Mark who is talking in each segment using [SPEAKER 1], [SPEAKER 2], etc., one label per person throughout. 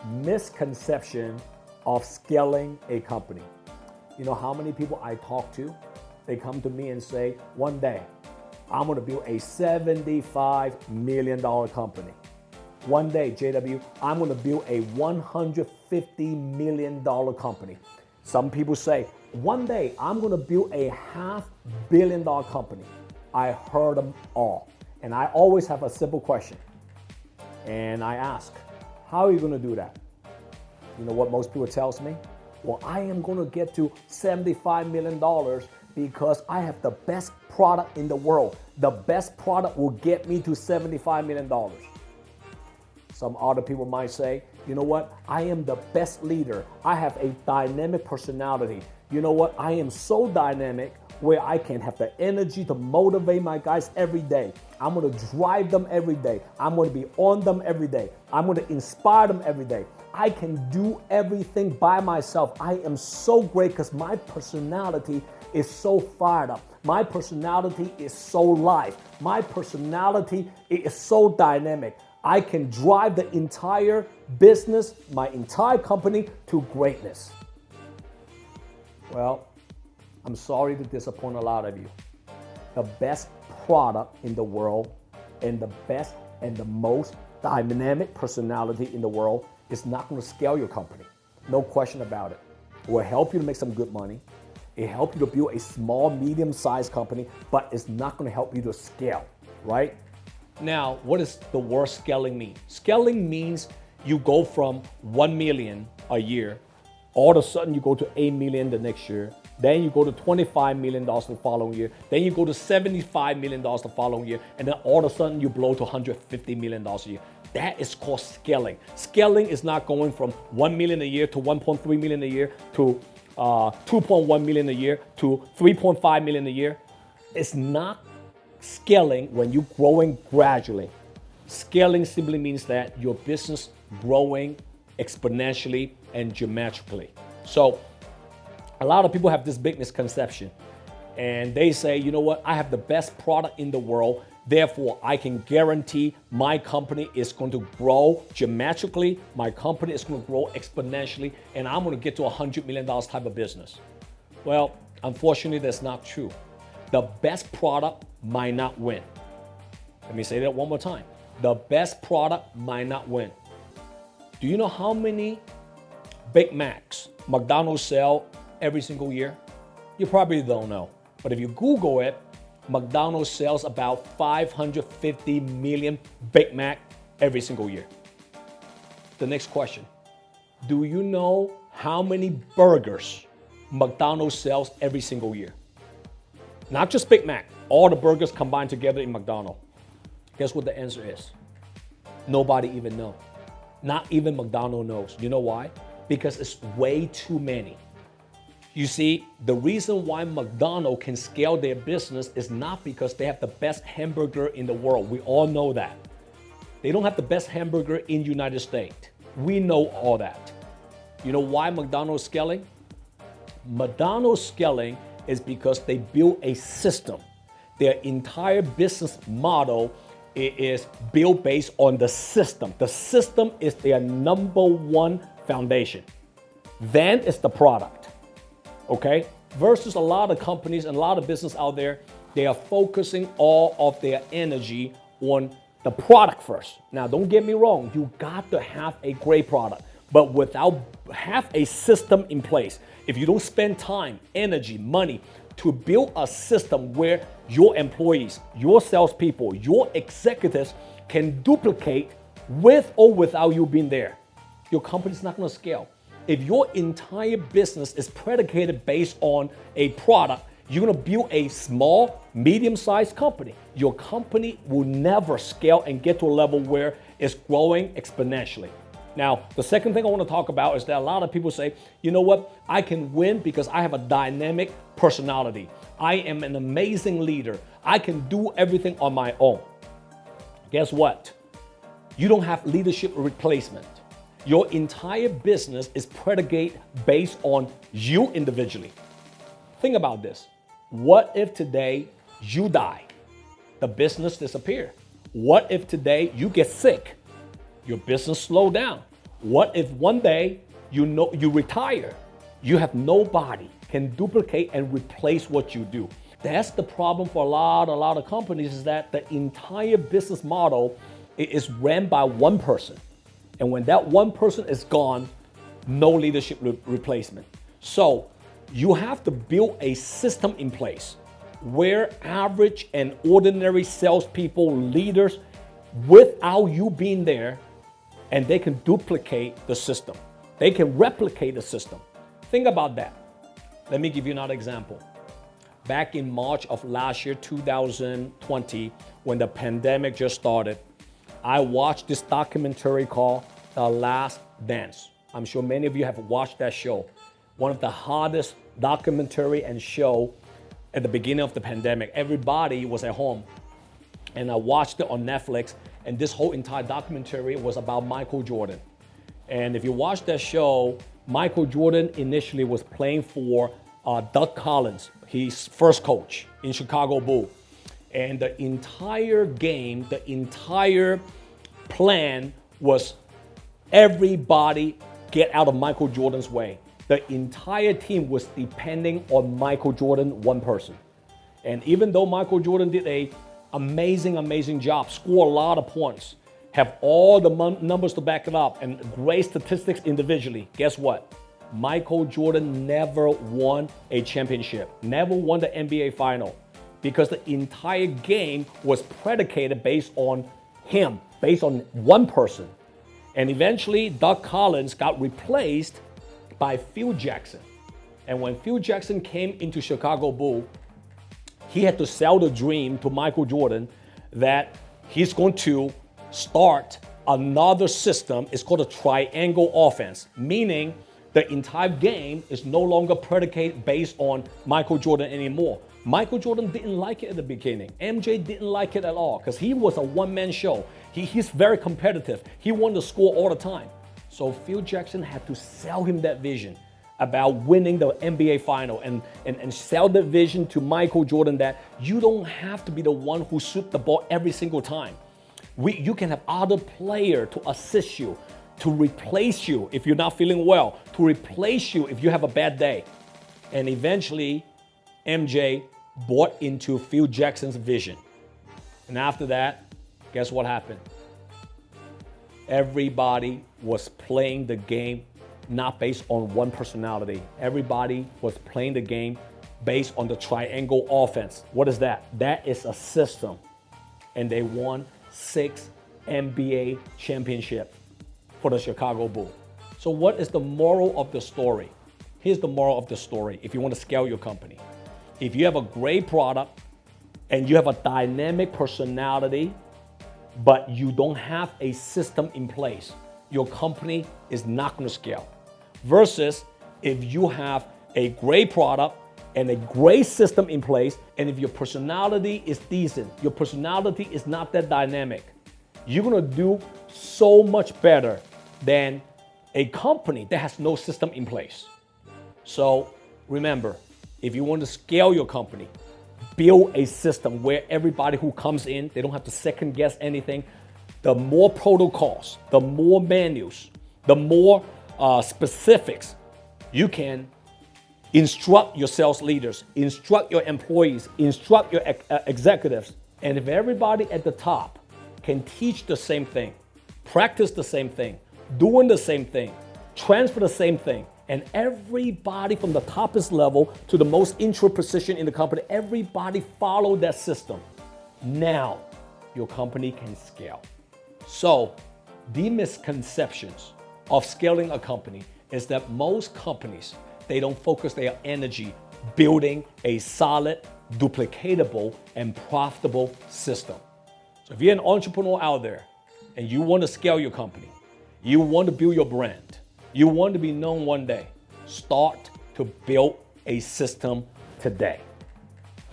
[SPEAKER 1] misconception of scaling a company. You know how many people I talk to? They come to me and say, one day, I'm gonna build a $75 million company. One day, JW, I'm gonna build a $150 million company. Some people say, one day, I'm gonna build a $500 million company. I heard them all. And I always have a simple question. And I ask, how are you gonna do that? You know what most people tells me? Well, I am gonna get to $75 million because I have the best product in the world. The best product will get me to $75 million. Some other people might say, you know what? I am the best leader. I have a dynamic personality. You know what? I am so dynamic where I can have the energy to motivate my guys every day. I'm gonna drive them every day. I'm gonna be on them every day. I'm gonna inspire them every day. I can do everything by myself. I am so great because my personality is so fired up. My personality is so live. My personality is so dynamic. I can drive the entire business, my entire company to greatness. Well, I'm sorry to disappoint a lot of you. The best product in the world and the best and the most dynamic personality in the world is not going to scale your company. No question about it. It will help you to make some good money. It helps you to build a small, medium-sized company, but it's not going to help you to scale, right? Now, what does the word scaling mean? Scaling means you go from 1 million a year, all of a sudden you go to 8 million the next year, then you go to $25 million the following year, then you go to $75 million the following year, and then all of a sudden you blow to $150 million a year. That is called scaling. Scaling is not going from 1 million a year to 1.3 million a year to 2.1 million a year to 3.5 million a year. It's not scaling when you're growing gradually. Scaling simply means that your business growing exponentially and geometrically. So a lot of people have this big misconception and they say, you know what, I have the best product in the world, therefore I can guarantee my company is going to grow geometrically, my company is going to grow exponentially, and I'm going to get to $100 million type of business. Well, unfortunately, that's not true. The best product might not win. Let me say that one more time. The best product might not win. Do you know how many Big Macs McDonald's sell every single year? You probably don't know. But if you Google it, McDonald's sells about 550 million Big Mac every single year. The next question. Do you know how many burgers McDonald's sells every single year? Not just Big Mac, all the burgers combined together in McDonald's. Guess what the answer is? Nobody even knows. Not even McDonald's knows. You know why? Because it's way too many. You see, the reason why McDonald's can scale their business is not because they have the best hamburger in the world. We all know that. They don't have the best hamburger in the United States. We know all that. You know why McDonald's scaling? McDonald's scaling is because they built a system. Their entire business model is built based on the system. The system is their number one foundation. Then it's the product, okay? Versus a lot of companies and a lot of business out there, they are focusing all of their energy on the product first. Now, don't get me wrong, you got to have a great product, but without have a system in place, if you don't spend time, energy, money to build a system where your employees, your salespeople, your executives can duplicate with or without you being there, your company's not going to scale. If your entire business is predicated based on a product, you're going to build a small, medium-sized company. Your company will never scale and get to a level where it's growing exponentially. Now, the second thing I want to talk about is that a lot of people say, you know what, I can win because I have a dynamic personality. I am an amazing leader. I can do everything on my own. Guess what? You don't have leadership replacement. Your entire business is predicated based on you individually. Think about this. What if today you die? The business disappears. What if today you get sick? Your business slow down. What if one day you retire? You have nobody can duplicate and replace what you do. That's the problem for a lot of companies, is that the entire business model is ran by one person. And when that one person is gone, no leadership replacement. So you have to build a system in place where average and ordinary salespeople, leaders, without you being there, and they can duplicate the system. They can replicate the system. Think about that. Let me give you another example. Back in March of last year, 2020, when the pandemic just started, I watched this documentary called The Last Dance. I'm sure many of you have watched that show. One of the hottest documentary and show at the beginning of the pandemic. Everybody was at home, and I watched it on Netflix, and this whole entire documentary was about Michael Jordan. And if you watch that show, Michael Jordan initially was playing for Doug Collins, his first coach in Chicago Bulls. And the entire game, the entire plan was everybody get out of Michael Jordan's way. The entire team was depending on Michael Jordan, one person. And even though Michael Jordan did a amazing job, score a lot of points, have all the numbers to back it up, and great statistics individually, guess what? Michael Jordan never won a championship, never won the NBA final, because the entire game was predicated based on him, based on one person. And eventually, Doug Collins got replaced by Phil Jackson. And when Phil Jackson came into Chicago Bulls, he had to sell the dream to Michael Jordan that he's going to start another system. It's called a triangle offense, meaning the entire game is no longer predicated based on Michael Jordan anymore. Michael Jordan didn't like it at the beginning. MJ didn't like it at all because he was a one-man show. He's very competitive. He wanted to score all the time. So Phil Jackson had to sell him that vision about winning the NBA final and sell the vision to Michael Jordan that you don't have to be the one who shoots the ball every single time. You can have other players to assist you, to replace you if you're not feeling well, to replace you if you have a bad day. And eventually, MJ bought into Phil Jackson's vision. And after that, guess what happened? Everybody was playing the game not based on one personality. Everybody was playing the game based on the triangle offense. What is that? That is a system. And they won 6 NBA championships for the Chicago Bulls. So what is the moral of the story? Here's the moral of the story if you want to scale your company. If you have a great product and you have a dynamic personality, but you don't have a system in place, your company is not going to scale. Versus if you have a great product and a great system in place, and if your personality is decent, your personality is not that dynamic, you're going to do so much better than a company that has no system in place. So remember, if you want to scale your company, build a system where everybody who comes in, they don't have to second guess anything. The more protocols, the more manuals, the more specifics you can instruct your sales leaders, instruct your employees, instruct your executives. And if everybody at the top can teach the same thing, practice the same thing, doing the same thing, transfer the same thing, and everybody from the toppest level to the most intro position in the company, everybody follow that system. Now, your company can scale. So, the misconceptions of scaling a company is that most companies, they don't focus their energy building a solid, duplicatable, and profitable system. So if you're an entrepreneur out there and you want to scale your company, you want to build your brand, you want to be known one day, start to build a system today.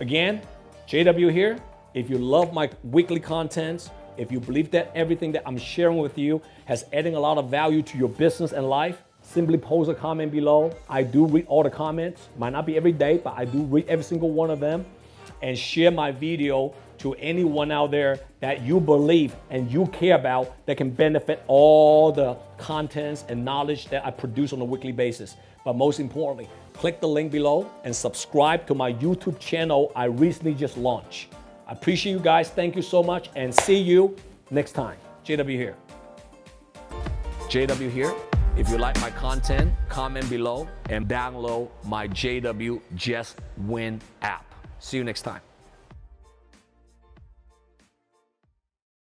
[SPEAKER 1] Again, JW here. If you love my weekly contents, if you believe that everything that I'm sharing with you has adding a lot of value to your business and life, simply post a comment below. I do read all the comments. Might not be every day, but I do read every single one of them. And share my video to anyone out there that you believe and you care about that can benefit all the contents and knowledge that I produce on a weekly basis. But most importantly, click the link below and subscribe to my YouTube channel I recently just launched. I appreciate you guys. Thank you so much, and see you next time. JW here. JW here. If you like my content, comment below and download my JW Just Win app. See you next time.